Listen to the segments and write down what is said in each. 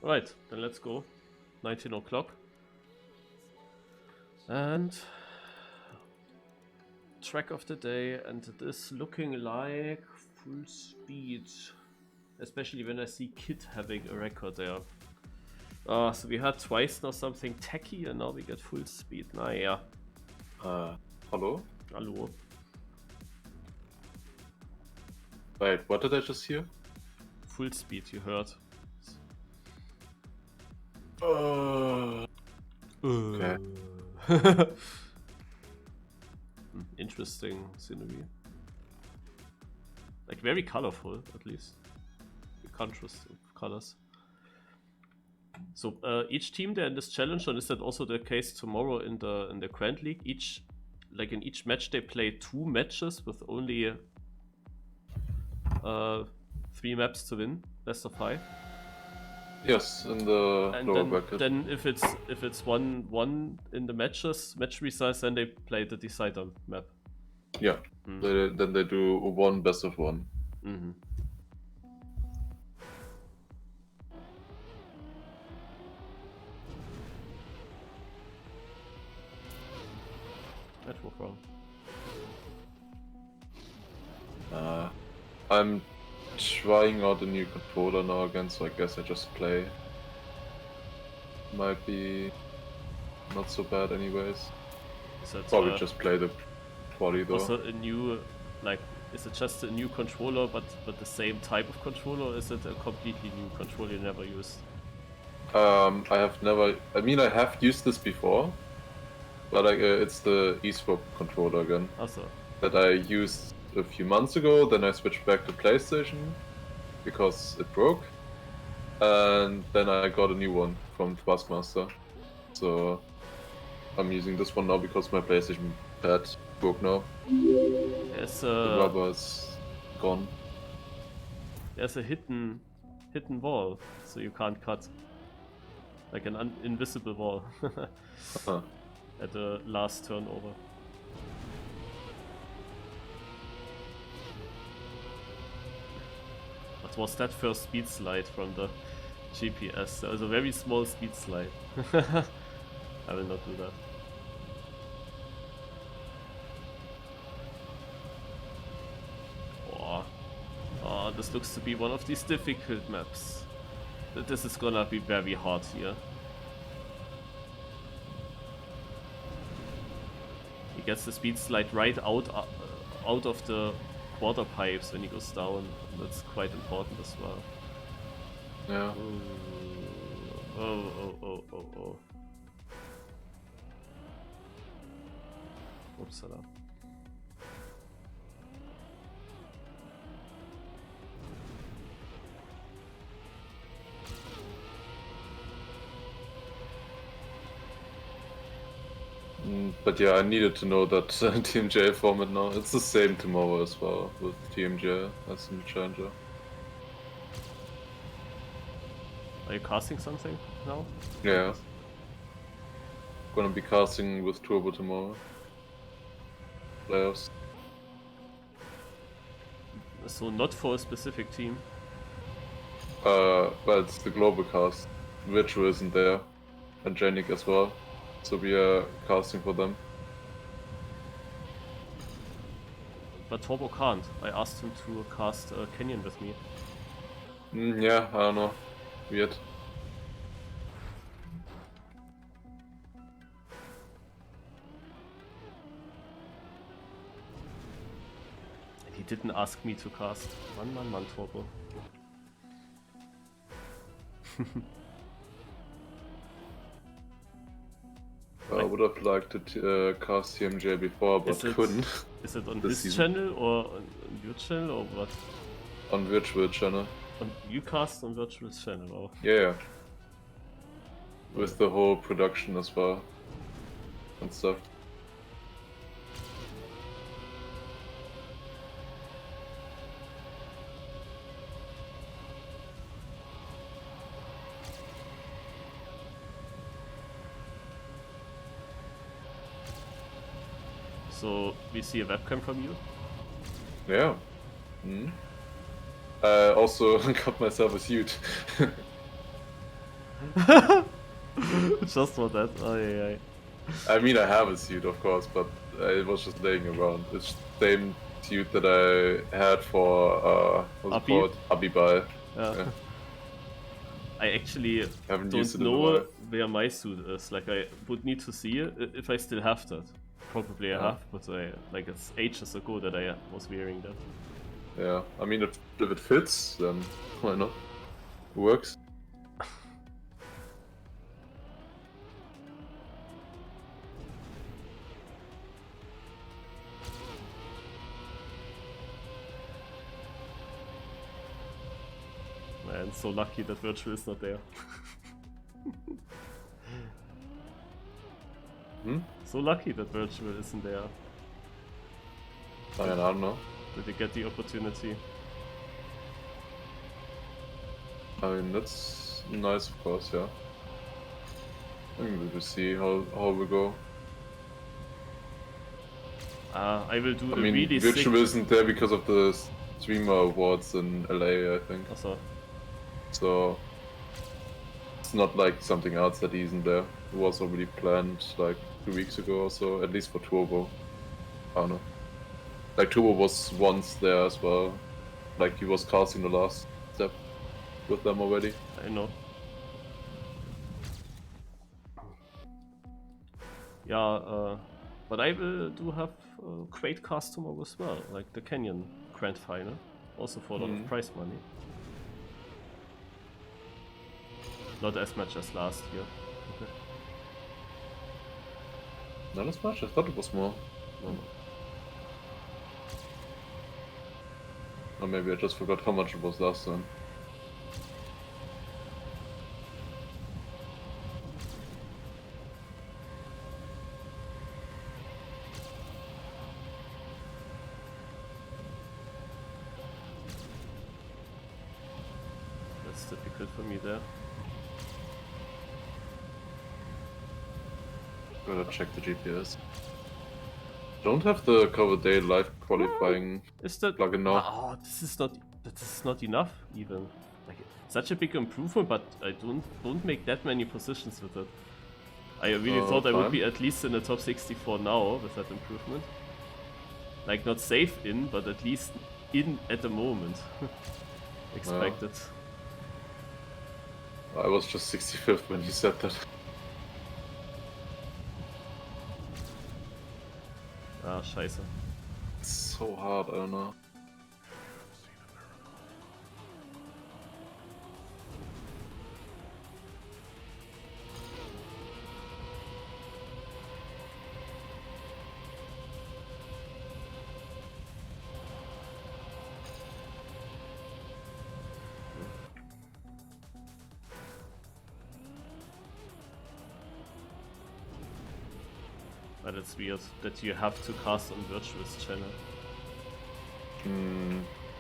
Right, then let's go. 19 o'clock. And track of the day, and it is looking like full speed. Especially when I see Kit having a record there. So we had twice now something tacky, and now we get full speed. Naja. Hello? Hallo. Wait, what did I just hear? Full speed, you heard. Okay. Interesting scenery. Like very colorful, at least. The contrast of colors. So each team there in this challenge, and is that also the case tomorrow in the Grand League? In each match they play 2 matches with only 3 maps to win, best of 5. Yes, in the And lower bracket. then if it's 1-1 in the match results, then they play the decider map. Yeah. Then they do 1 best of 1. Mm-hmm. That was wrong. I'm trying out a new controller now again, so I guess I just play. Might be not so bad anyways. Probably just play the quali though. Also a new, is it just a new controller but the same type of controller, or is it a completely new controller you never used? I have used this before, but it's the eSwap controller again. Also. That I used a few months ago, then I switched back to PlayStation because it broke, and then I got a new one from Taskmaster. So I'm using this one now because my PlayStation pad broke now. The rubber is gone. There's a hidden wall, so you can't cut. Like an invisible wall. At the last turnover. What was that first speed slide from the GPS? There was a very small speed slide. I will not do that. Oh, this looks to be one of these difficult maps. This is gonna be very hard here. He gets the speed slide right out of the quarter pipes when he goes down. That's quite important as well. Yeah. Oh. Upsala. But yeah, I needed to know that TMJ format now. It's the same tomorrow as well with TMJ as in Challenger. Are you casting something now? Yeah. Gonna be casting with Turbo tomorrow. Playoffs. So not for a specific team? Well, it's the global cast. Virtual isn't there. And Janik as well. So we are casting for them. But Turbo can't. I asked him to cast Canyon with me. Yeah, I don't know. Weird. He didn't ask me to cast. Man, Turbo. I would have liked to cast TMJ before, but couldn't. Is it on his channel or on your channel or what? On virtual channel. And you cast on virtual channel, oh. Yeah. With the whole production as well. And stuff. So we see a webcam from you? Yeah. I also got myself a suit. Just for that. Oh, yeah. I mean, I have a suit, of course, but it was just laying around. It's the same suit that I had for, what's it Abi? called? Abibai. Yeah. Yeah. I actually Haven't used don't it in a know while. where my suit is. Like, I would need to see it if I still have that. Probably I have, but like it's ages ago that I was wearing that. Yeah, I mean, if it fits, then why not? It works. Man, so lucky that virtual is not there. So lucky that virtual isn't there. I don't know. Did they get the opportunity? I mean, that's nice, of course, yeah. I think we will see how we go. I will do I a mean, really Virtual sick... isn't there because of the streamer awards in LA, I think. Also, So it's not like something else that he isn't there. It was already planned like 2 weeks ago or so, at least for Turbo. I don't know. Like Turbo was once there as well. Like he was casting the last step with them already. I know. Yeah, but I will do have a great cast tomorrow as well, like the Canyon Grand Final, also for a lot of prize money. Not as much as last year. Okay. Not as much, I thought it was more. No. Or maybe I just forgot how much it was last time. That's difficult for me there. Gotta check the GPS. Don't have the cover day live qualifying Is that plugin now. Oh, this is not enough even. Like such a big improvement, but I don't make that many positions with it. I really thought I would be at least in the top 64 now with that improvement. Like not safe in, but at least in at the moment. Expected. I was just 65th when you said that. Ah, scheiße. It's so hard, I don't know. But it's weird that you have to cast on Virtuous channel.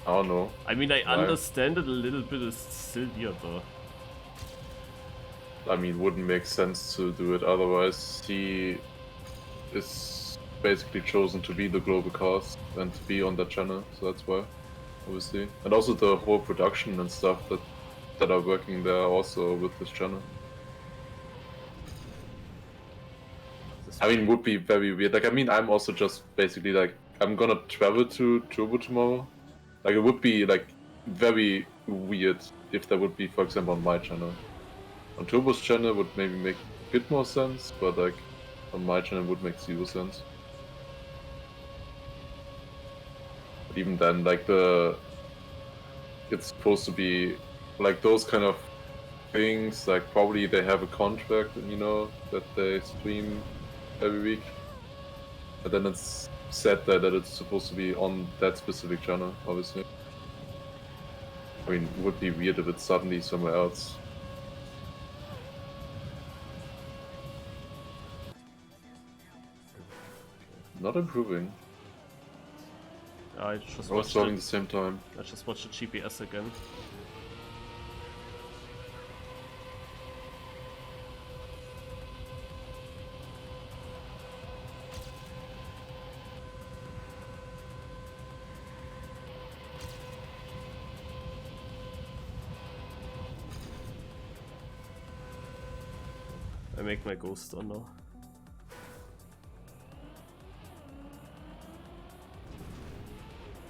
I don't know. I mean, I understand it a little bit, it's still weird though. I mean, wouldn't make sense to do it otherwise. He is basically chosen to be the global cast and to be on that channel, so that's why, obviously. And also the whole production and stuff that are working there also with this channel. I mean, would be very weird. Like, I mean, I'm also just basically like, I'm gonna travel to Turbo tomorrow. Like, it would be like very weird if that would be, for example, on my channel. On Turbo's channel would maybe make a bit more sense, but like on my channel would make 0 sense. But even then, like it's supposed to be like those kind of things. Like probably they have a contract, you know, that they stream every week, but then it's said that it's supposed to be on that specific channel, obviously. I mean, it would be weird if it's suddenly somewhere else. Not improving. I just was talking at the same time. I just watched the GPS again. I make my ghost on now.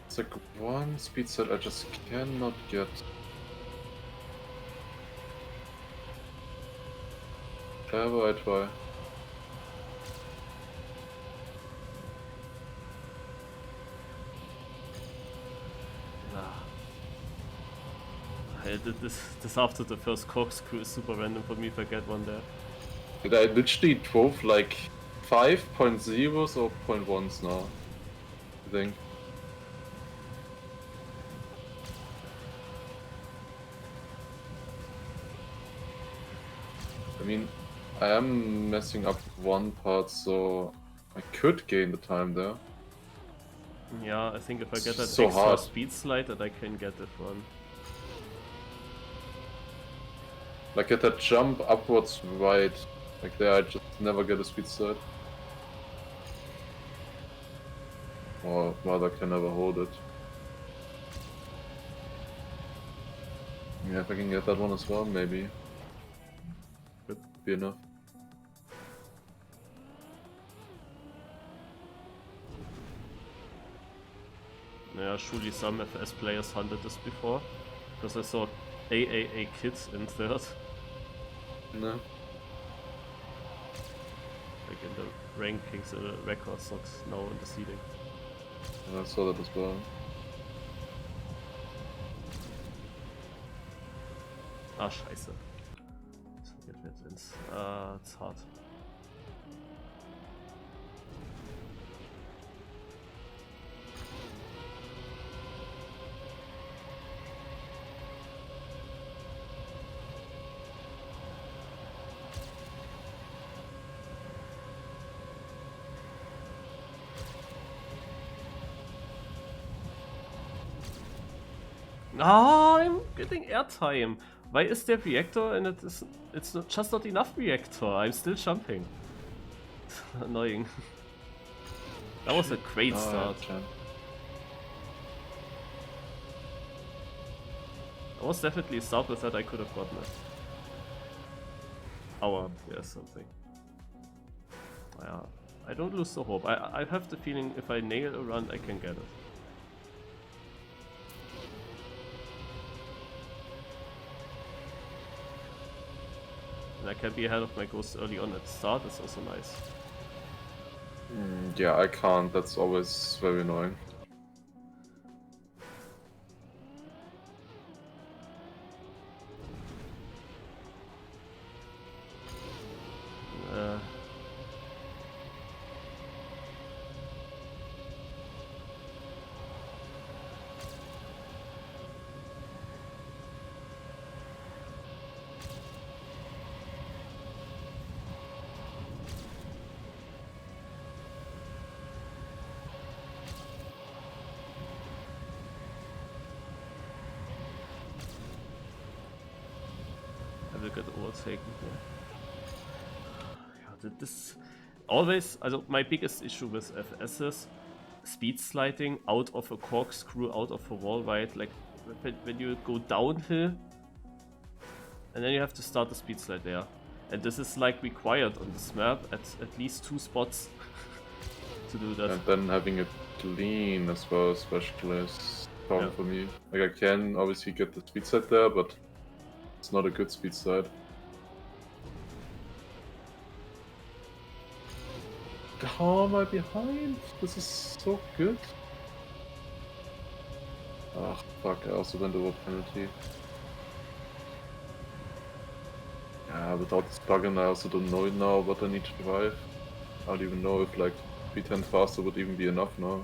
It's like one speed set I just cannot get. Ever I try. This after the first corkscrew is super random for me if I get one there. And I literally drove like 5.0s or 0.1s now, I think. I mean, I am messing up one part, so I could gain the time there. Yeah, I think if I get that So extra hard. speed slide that I can get that one. Like at that jump upwards right, like there I just never get a speed slide. Or rather can never hold it. Yeah, if I can get that one as well, maybe. Could be enough. Yeah, surely some FS players hunted this before. Because I saw AAA kids in third. No. Like in the rankings, the records, not now in the seeding. I saw that as well. Ah, scheiße. Get that ins. It's hard. Ah, I'm getting airtime. Why is there reactor and it's not, just not enough reactor? I'm still jumping. Annoying. That was a great start. That was definitely a start with that I could have gotten it. Hour, yeah, something. Yeah, I don't lose the hope. I have the feeling if I nail a run, I can get it. And I can be ahead of my ghost early on at the start, that's also nice. Yeah, I can't, that's always very annoying. I will get overtaken here. Yeah, this always, also my biggest issue with FS is speed sliding out of a corkscrew, out of a wall ride, like when you go downhill and then you have to start the speed slide there. And this is like required on this map at least 2 spots to do that. And then having it clean as well, especially, is a problem for me. Like I can obviously get the speed slide there, but it's not a good speed slide. How am I behind? This is so good. Ah, fuck, I also went over penalty. Yeah, without this plugin I also don't know now what I need to drive. I don't even know if like B10 faster would even be enough now.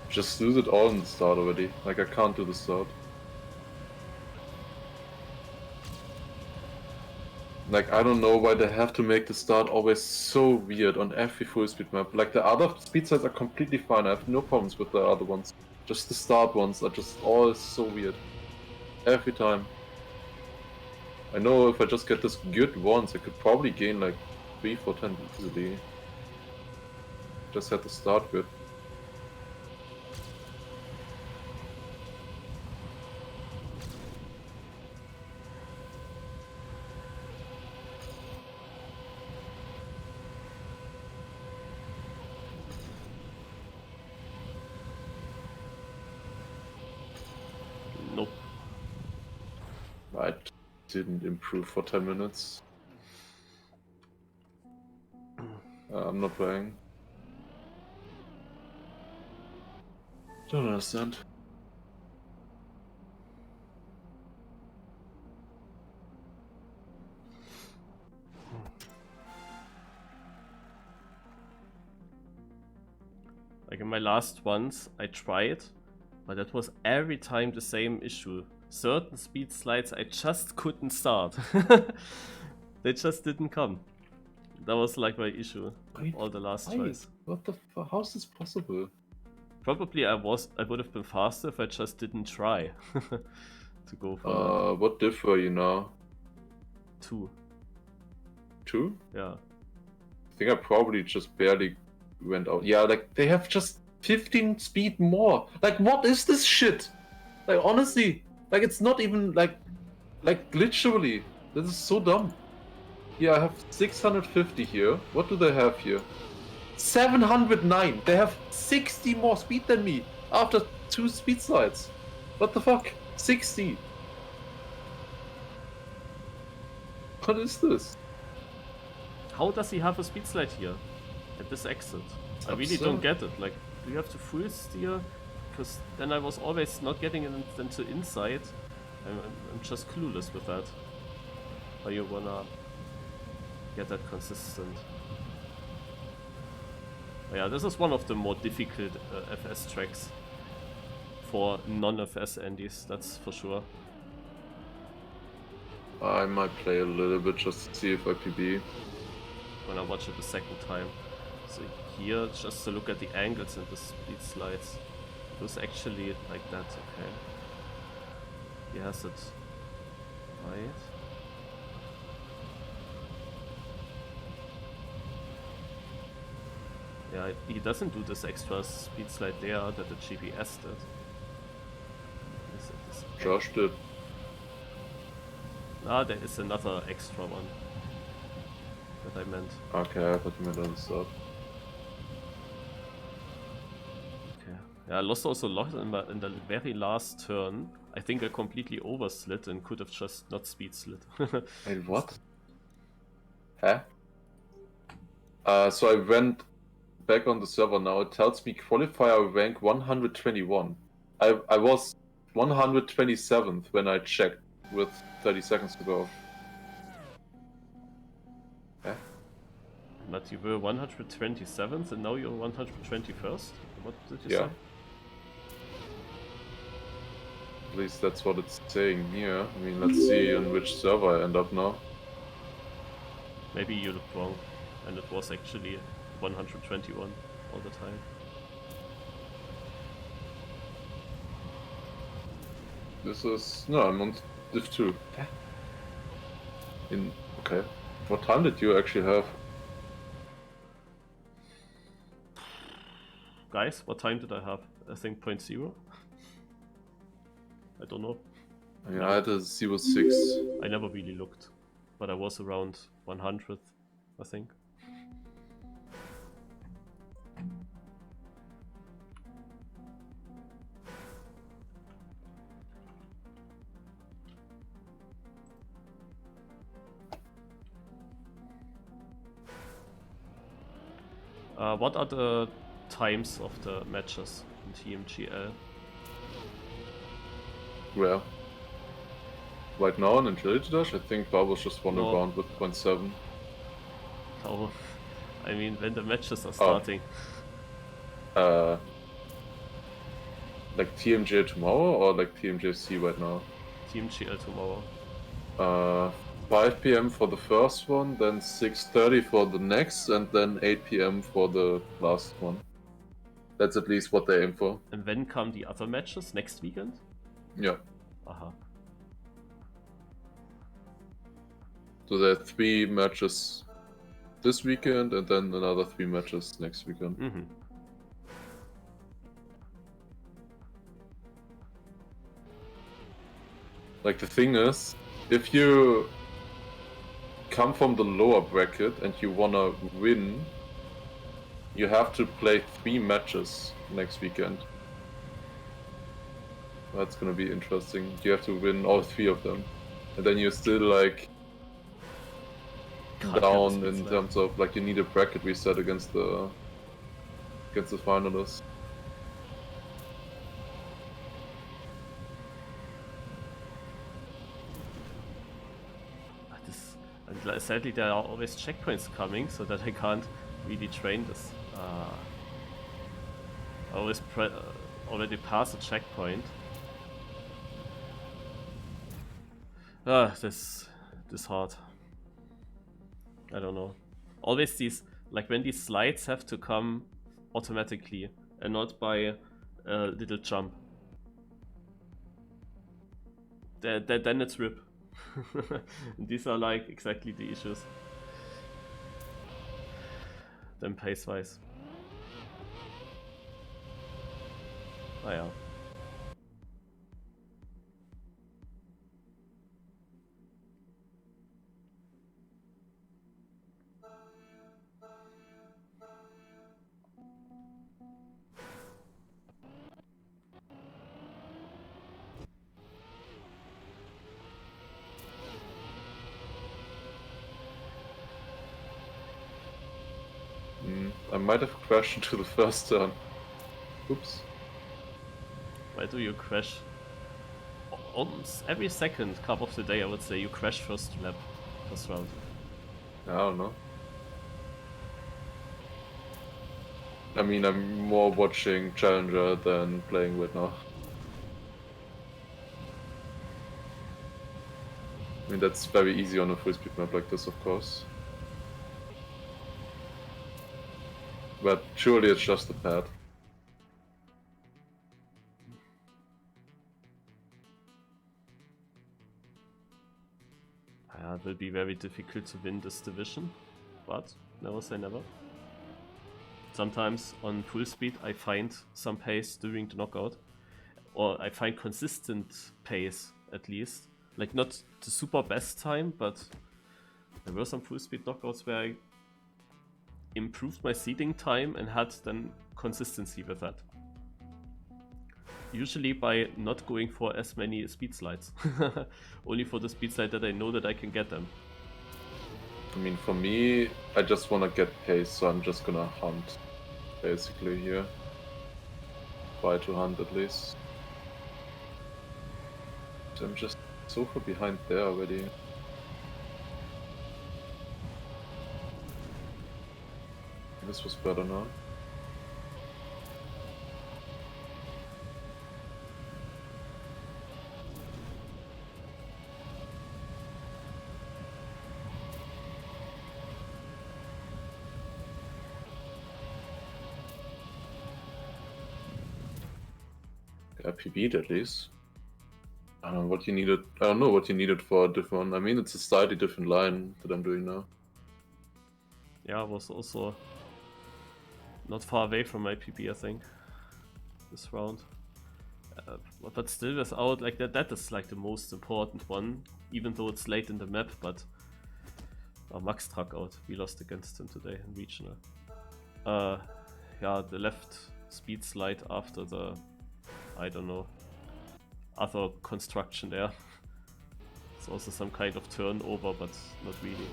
Just lose it all in the start already. Like I can't do the start. Like I don't know why they have to make the start always so weird on every full speed map. Like the other speed sides are completely fine. I have no problems with the other ones. Just the start ones are just all so weird. Every time. I know if I just get this good once, I could probably gain like 3, 4, 10 easily. Just had to start good. didn't improve for 10 minutes. I'm not playing. Don't understand. Like in my last ones, I tried, but that was every time the same issue. Certain speed slides I just couldn't start. They just didn't come. That was like my issue. All the last tries. What the fuck? How is this possible? Probably I would have been faster if I just didn't try to go for that. What diff were you now? 2. 2? Yeah. I think I probably just barely went out. Yeah, like they have just 15 speed more. Like what is this shit? Like honestly, like it's not even like literally. This is so dumb. Yeah, I have 650 here. What do they have here? 709. They have 60 more speed than me after 2 speed slides. What the fuck? 60. What is this? How does he have a speed slide here at this exit? I really don't get it. Like, do you have to full steer? Because then I was always not getting it into inside. I'm just clueless with that. How you wanna get that consistent? But yeah, this is one of the more difficult FS tracks for non-FS Andes, that's for sure. I might play a little bit just to see if I PB. When I watch it the second time. So here, just to look at the angles and the speed slides. It was actually like that, okay. He has it right. Yeah, he doesn't do this extra speed slide there that the GPS did. Josh did. Ah, there is another extra one that I meant. Okay, I thought you meant on the start. Okay. Yeah, I lost also a lot in the very last turn. I think I completely overslid and could have just not speed slid. Wait, what? Huh? So I went back on the server now. It tells me qualifier rank 121. I was 127th when I checked with 30 seconds to go. Yeah. But you were 127th and now you're 121st? What did you say? At least that's what it's saying here. I mean, let's see on which server I end up now. Maybe you looked wrong and it was actually 121 all the time. This is... no, I'm on Div 2. Okay. What time did you actually have? Guys, what time did I have? I think 0.0? I don't know. Yeah, I had a 06. I never really looked, but I was around 100th, I think. What are the times of the matches in TMGL? Where? Right now in Untitled Chapter, I think Barber's just won around with 0.7. Oh, I mean when the matches are starting. Like TMJ tomorrow or like TMJC right now? TMGL tomorrow. 5 PM for the first one, then 6:30 for the next, and then 8 PM for the last one. That's at least what they aim for. And when come the other matches? Next weekend? Yeah. Aha. So there are 3 matches this weekend, and then another 3 matches next weekend. Mm-hmm. Like the thing is, if you come from the lower bracket and you wanna win, you have to play 3 matches next weekend. That's gonna be interesting. You have to win all 3 of them. and then you're still like Can't get down the speed in slide. terms of like you need a bracket reset against the finalists. And sadly, there are always checkpoints coming, so that I can't really train this. I always already pass a checkpoint. This hard. I don't know. Always these, like when these slides have to come automatically and not by a little jump. Then it's RIP. These are like exactly the issues. Then pace wise. Ah ja. I might have crashed into the first turn. Oops. Why do you crash? Almost every second cup of the day, I would say you crash first lap, first round. I don't know. I mean, I'm more watching Challenger than playing with now. I mean, that's very easy on a FullSpeed map like this, of course. But surely it's just a pad. It will be very difficult to win this division, but never say never. Sometimes on FullSpeed I find some pace during the knockout, or I find consistent pace at least. Like not the super best time, but there were some FullSpeed knockouts where I improved my seeding time and had then consistency with that. Usually by not going for as many speed slides. Only for the speed slide that I know that I can get them. I mean, for me, I just want to get pace, so I'm just gonna hunt, basically, here. Try to hunt at least. So I'm just so far behind there already. This was better now. Yeah, PB'd at least. I don't know what you needed. I don't know what you needed for a different one. I mean, it's a slightly different line that I'm doing now. Yeah, I was also not far away from my PB, I think, this round. But still without, like, that is like the most important one, even though it's late in the map, but Max struck out. We lost against him today in regional. Yeah, the left speed slide after the, I don't know, other construction there. It's also some kind of turnover, but not really.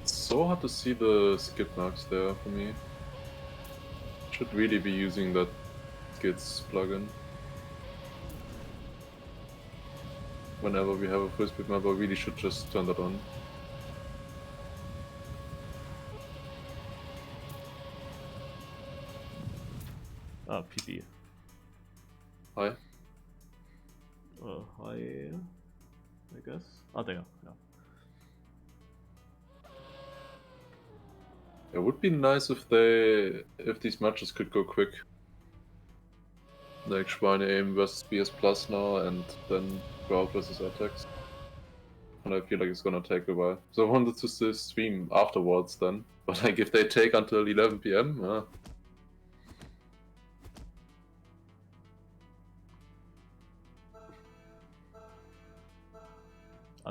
So hard to see the skid marks there for me. Should really be using that skids plugin. Whenever we have a FullSpeed map, I really should just turn that on. PB. Hi. Hi, I guess. There, yeah. It would be nice if these matches could go quick. Like Schweine Aim versus BS Plus now, and then Crowd versus Attacks. And I feel like it's gonna take a while. So I wanted to still stream afterwards then. But like if they take until 11 PM,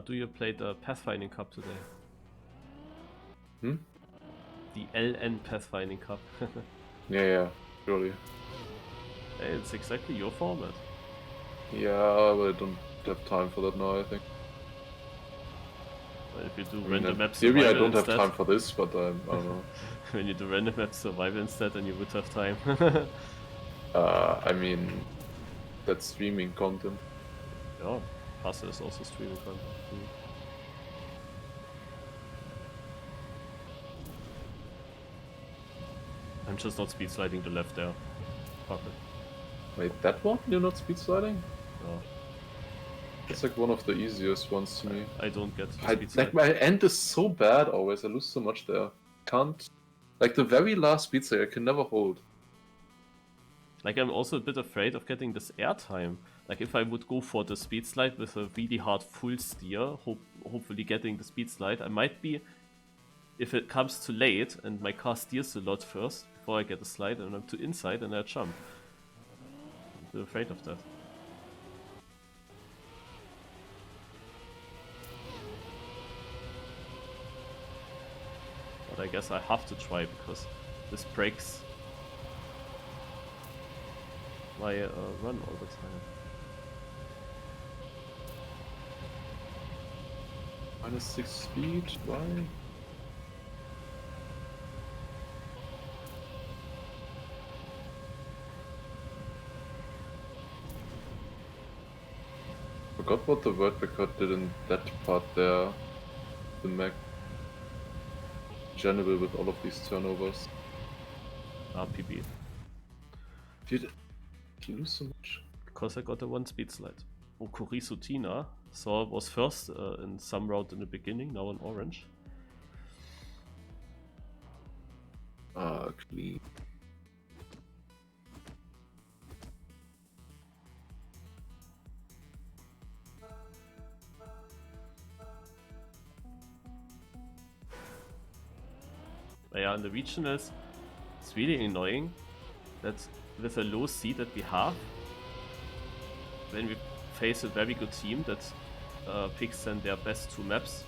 How do you play the Pathfinding Cup today? Hmm? The LN Pathfinding Cup. Yeah, surely. Hey, it's exactly your format. Yeah, but I don't have time for that now, I think. Well, if you do I mean, random in map theory, survival I don't instead, have time for this, but I don't know. when you do random map survival instead, then you would have time. I mean, that's streaming content. Yeah, Puzzle is also streaming content. I'm just not speed sliding the left there. Fuck it. Wait, that one? You're not speed sliding? No, It's like one of the easiest ones to me. I don't get the I, speed slide. like, my end is so bad always, I lose so much there. Can't... Like, the very last speed slide I can never hold. Like, I'm also a bit afraid of getting this airtime. Like, if I would go for the speed slide with a really hard full steer, hopefully getting the speed slide, I might be, if it comes too late and my car steers a lot first before I get a slide and I'm too inside and I jump. I'm a bit afraid of that. But I guess I have to try because this breaks my run all the time. -6 speed, why? Forgot what the word record did in that part there. The Mac. General with all of these turnovers. RPB. Did you lose so much? Because I got the one speed slide. Okurisu Tina was first in some route in the beginning, now in orange. Clean. But yeah, in the regionals, it's really annoying that with a low seed that we have, when we face a very good team that picks then their best 2 maps,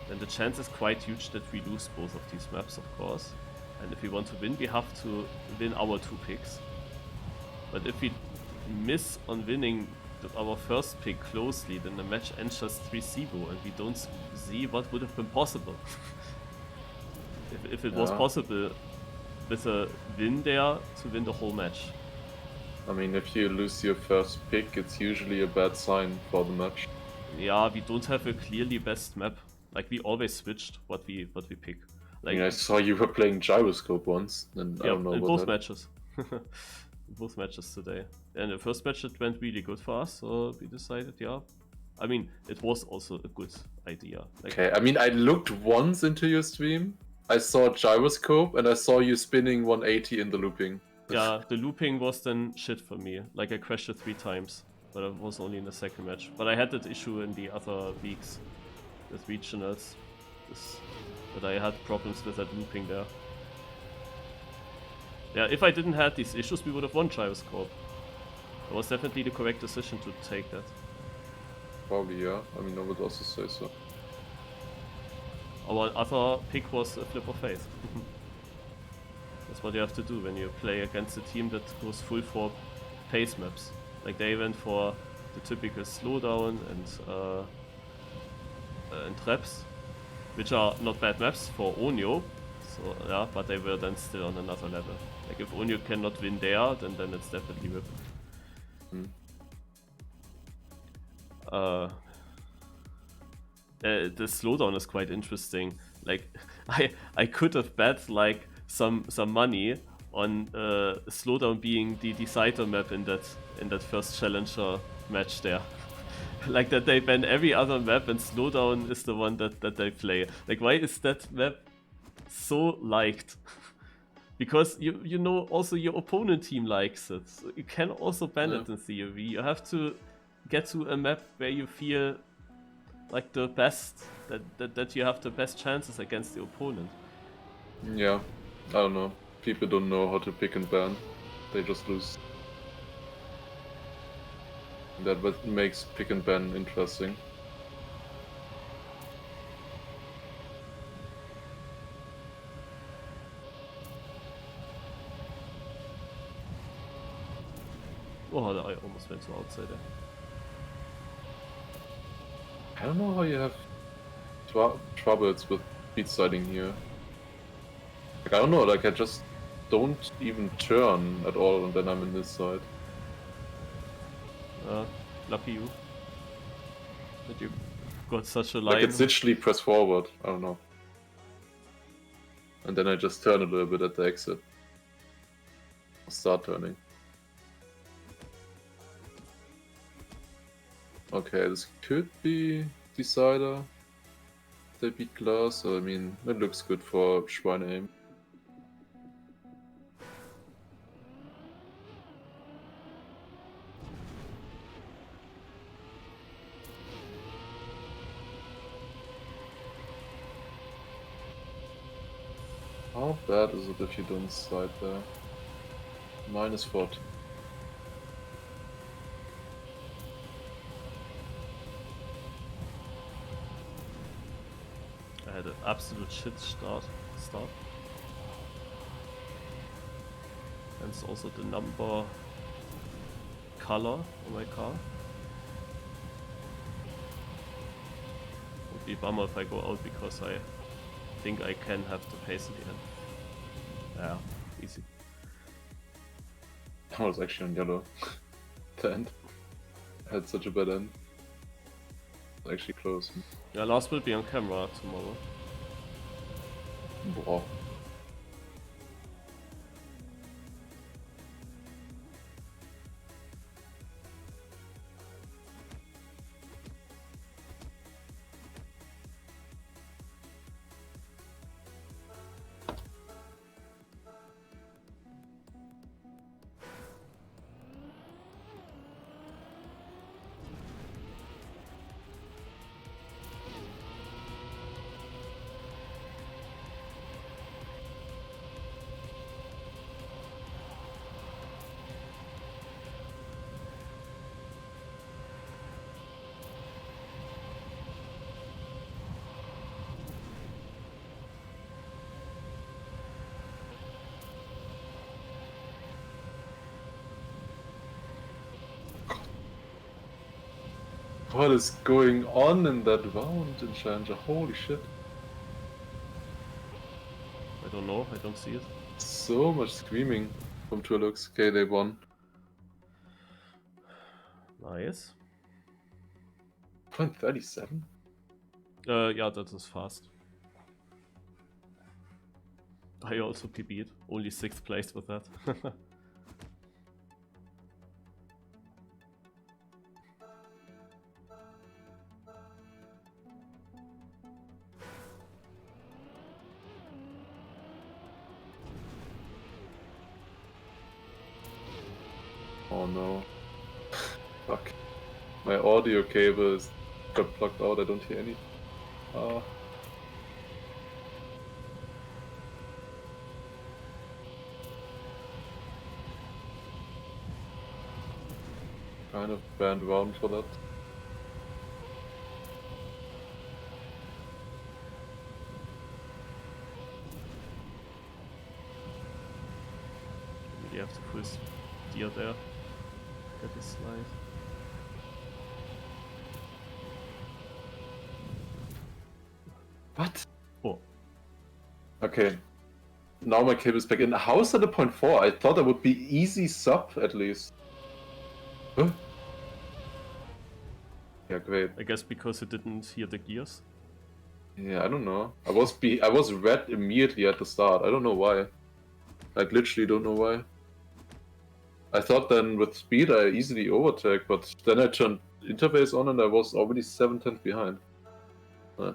then the chance is quite huge that we lose both of these maps, of course. And if we want to win, we have to win our 2 picks. But if we miss on winning our first pick closely, then the match ends just 3-0 and we don't see what would have been possible. if it was possible with a win there to win the whole match. I mean, if you lose your first pick, it's usually a bad sign for the match. Yeah, we don't have a clearly best map. Like, we always switched what we pick. Like, I mean, I saw you were playing Gyroscope once, and I don't know in about both that. matches. In both matches today. And the first match it went really good for us, so we decided, yeah. I mean, it was also a good idea. Like, Okay, I mean, I looked once into your stream. I saw Gyroscope, and I saw you spinning 180 in the looping. yeah, the looping was then shit for me. Like, I crashed it 3 times, but it was only in the second match. But I had that issue in the other weeks with regionals. But I had problems with that looping there. Yeah, if I didn't have these issues, we would have won Gyroscope. It was definitely the correct decision to take that. Probably, yeah. I mean, I would also say so. Our other pick was a flip of faith. That's what you have to do when you play against a team that goes full for pace maps. Like, they went for the typical slowdown and traps, which are not bad maps for Onyo. So yeah, but they were then still on another level. Like, if Onyo cannot win there, then it's definitely RIP. The slowdown is quite interesting. Like, I could have bet like some money on slowdown being the decider map in that first challenger match there. Like, that they ban every other map and slowdown is the one that they play. Like, why is that map so liked? Because you know also your opponent team likes it. So you can also ban it in theory. You have to get to a map where you feel like the best, that you have the best chances against the opponent. Yeah, I don't know. People don't know how to pick and ban. They just lose. That makes pick and ban interesting. Oh, I almost went to outside there. I don't know how you have troubles with speed sliding here. Like, I don't know, like I just don't even turn at all and then I'm in this side. Lucky you. That you got such a line. Like it's literally press forward, I don't know. And then I just turn a little bit at the exit. Start turning. Okay, this could be decider. They beat glass, so I mean, it looks good for Schweine aim. How bad is it if you don't slide there? -40. I had an absolute shit start. And it's also the number color on my car. Would be a bummer if I go out because I think I can have the pace in the end. Yeah, easy. I was actually on yellow. The end. I had such a bad end. Actually close. Yeah, Lars will be on camera tomorrow. Boah. What is going on in that round in Challenger? Holy shit. I don't know, I don't see it. So much screaming from Turlux. Okay, they won. Nice. 0.37? Yeah, that is fast. I also PB'd. Only 6th place with that. Oh no. Fuck. My audio cable is got plugged out, I don't hear any. Kind of banned round for that. You have to full steer there. Get the slide. What? Oh. Okay. Now my cable's back in. How's that a 0.4? I thought that would be easy sub at least. Huh? Yeah, great. I guess because you didn't hear the gears. Yeah, I don't know. I was red immediately at the start. I don't know why. Like literally don't know why. I thought then with speed I easily overtake, but then I turned interface on and I was already 7/10 behind. Huh.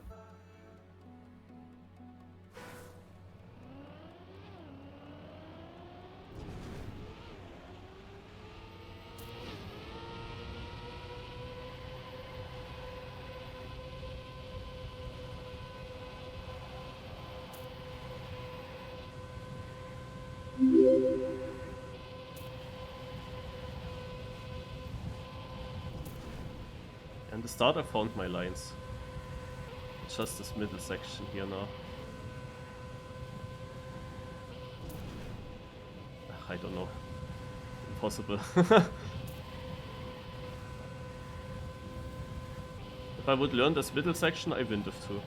the start I found my lines. It's just this middle section here now. I don't know. Impossible. If I would learn this middle section, I win Div 2.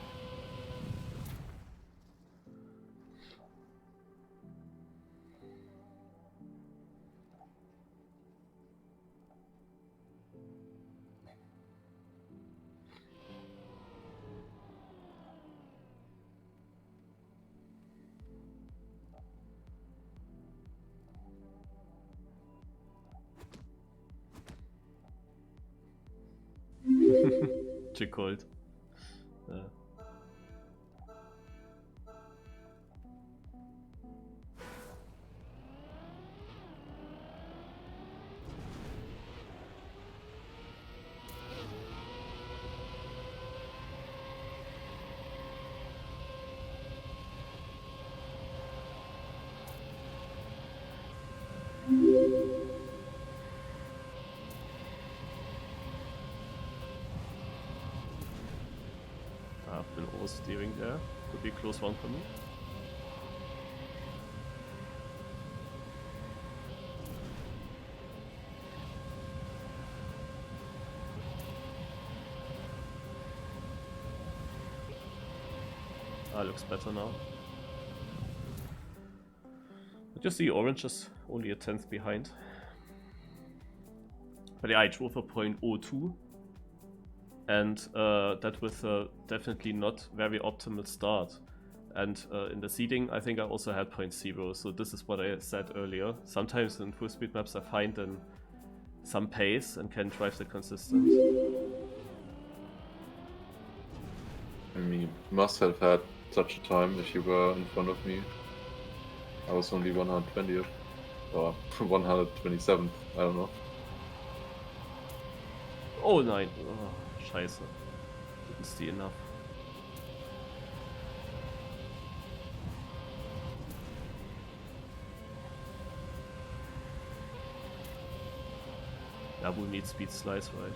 Too cold. I've been oversteering there. Could be a close one for me. Ah, looks better now. But you see, orange is only a tenth behind. But yeah, I drove a 0.02. And that with a definitely not very optimal start. And in the seeding, I think I also had 0.0, so this is what I said earlier. Sometimes in full speed maps I find then some pace and can drive the consistent. I mean, you must have had such a time if you were in front of me. I was only 120th, or 127th, I don't know. Oh nein, oh, scheiße. Didn't see enough. Abu needs speed slice, right?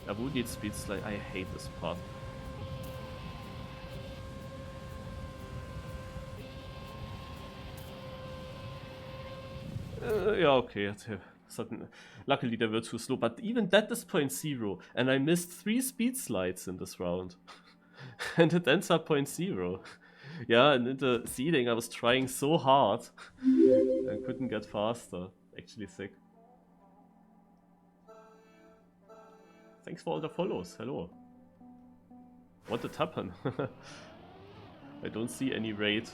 Abu needs speed slice. I hate this part. Yeah, okay. Luckily they were too slow, but even that is 0.0, and I missed 3 speed slides in this round. And it ends up 0.0. Yeah, and in the seeding I was trying so hard and couldn't get faster. Actually sick. Thanks for all the follows, hello. What did happen? I don't see any raid.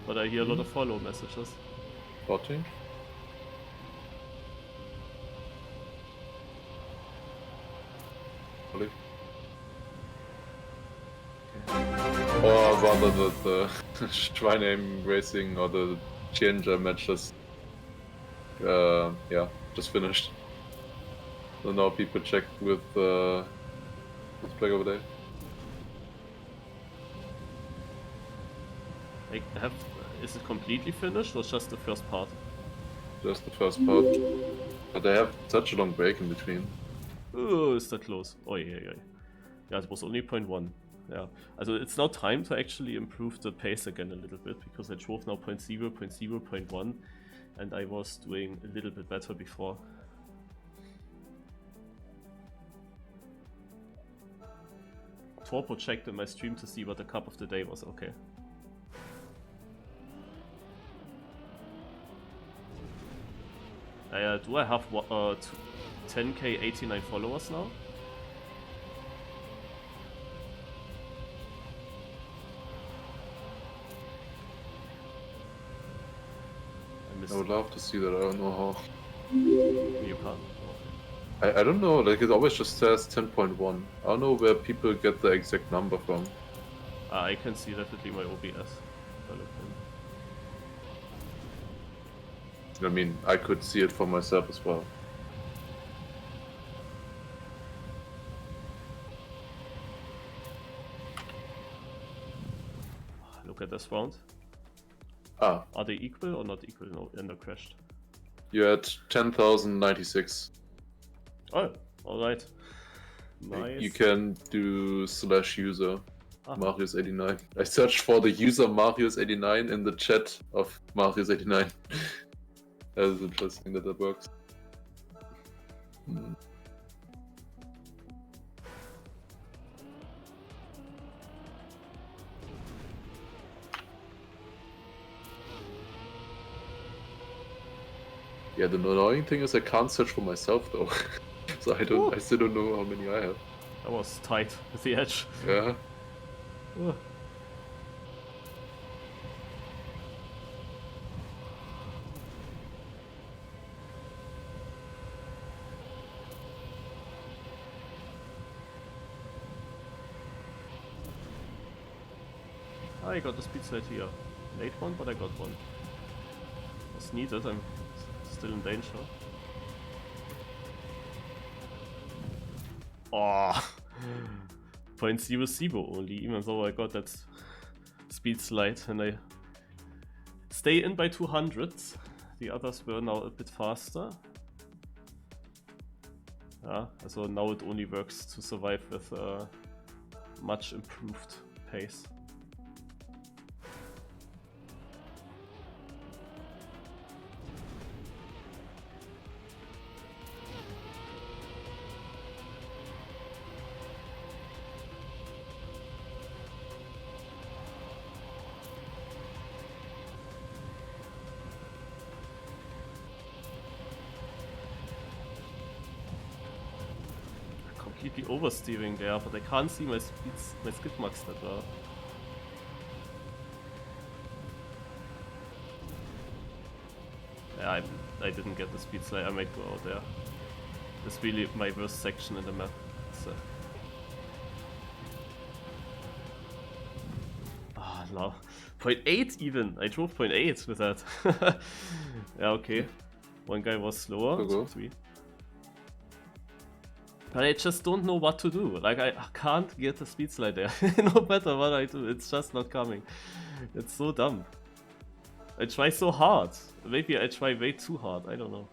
But I hear a lot of follow messages. 14? Really? Or rather the Schweine racing or the Challenger matches. Yeah, just finished. So now people check with what's Black over there. Is it completely finished or just the first part? Just the first part. But they have such a long break in between. Oh, is that close? Oh yeah. Yeah, it was only 0.1. Yeah. Also it's now time to actually improve the pace again a little bit, because I drove now 0.0, 0.0, 0.1, and I was doing a little bit better before. Torpo checked in my stream to see what the cup of the day was. Okay. Do I have 10k 89 followers now? I would love to see that, I don't know how. You can't. Okay. I don't know, like it always just says 10.1. I don't know where people get the exact number from. I can see definitely my OBS. I mean, I could see it for myself as well. Look at this round. Ah. Are they equal or not equal? No, Ender crashed. You had 10,096. Oh, alright. Nice. You can do /user Ah. Marius89. I searched for the user Marius89 in the chat of Marius89. That is interesting that works. Yeah, the annoying thing is I can't search for myself though. So I still don't know how many I have. That was tight with the edge. Yeah. Oh. I got the speed slide here. Late one, but I got one. Was needed, I'm still in danger. Oh, 0.00 only, even though I got that speed slide and I stay in by 200. The others were now a bit faster. Yeah, so now it only works to survive with a much improved pace. Completely oversteering there, but I can't see my skid marks that well. Yeah, I didn't get the speed slide. I might go out there. It's really my worst section in the map. Ah, no. 0.8 even! I drove 0.8 with that. Yeah, okay. One guy was slower. Go. 3. But I just don't know what to do. Like, I can't get a speed slide there. No matter what I do, it's just not coming. It's so dumb. I try so hard. Maybe I try way too hard, I don't know.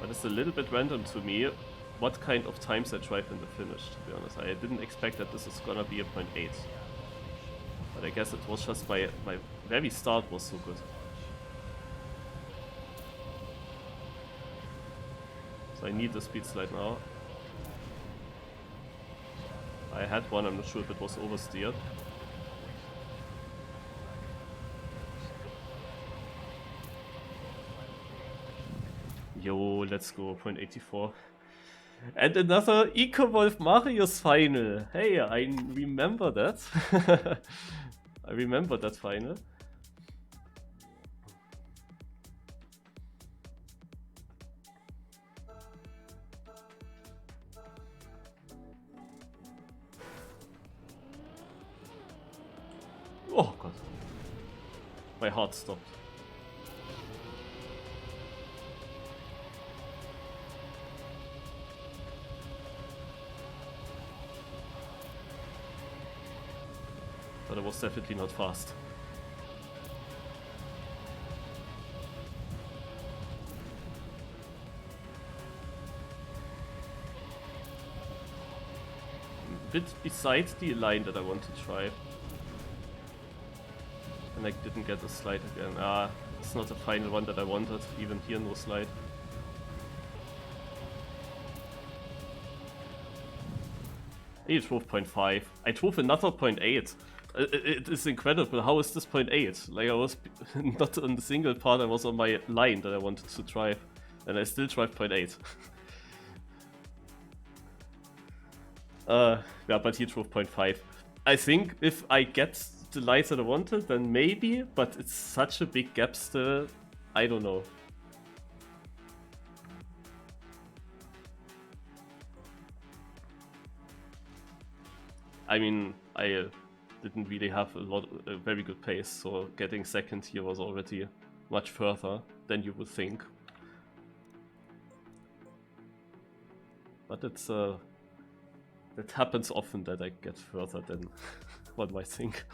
But it's a little bit random to me what kind of times I drive in the finish, to be honest. I didn't expect that this is gonna be a 0.8. But I guess it was just my very start was so good. So I need the speed slide now. I had one, I'm not sure if it was oversteered. Yo, let's go, 0.84. And another EcoWolf Marius final. Hey, I remember that. I remember that final. Oh god. My heart stopped. But I was definitely not fast. A bit beside the line that I want to try. And I didn't get a slide again. Ah, it's not the final one that I wanted. Even here, no slide. I drove 0.5. I drove another 0.8. It is incredible. How is this 0.8? Like, I was not on the single part, I was on my line that I wanted to drive. And I still drive 0.8. Yeah, but he drove 0.5. I think if I get the lights that I wanted, then maybe, but it's such a big gap still. I don't know. I mean, I didn't really have a very good pace, so getting second here was already much further than you would think. But it's it happens often that I get further than one might think.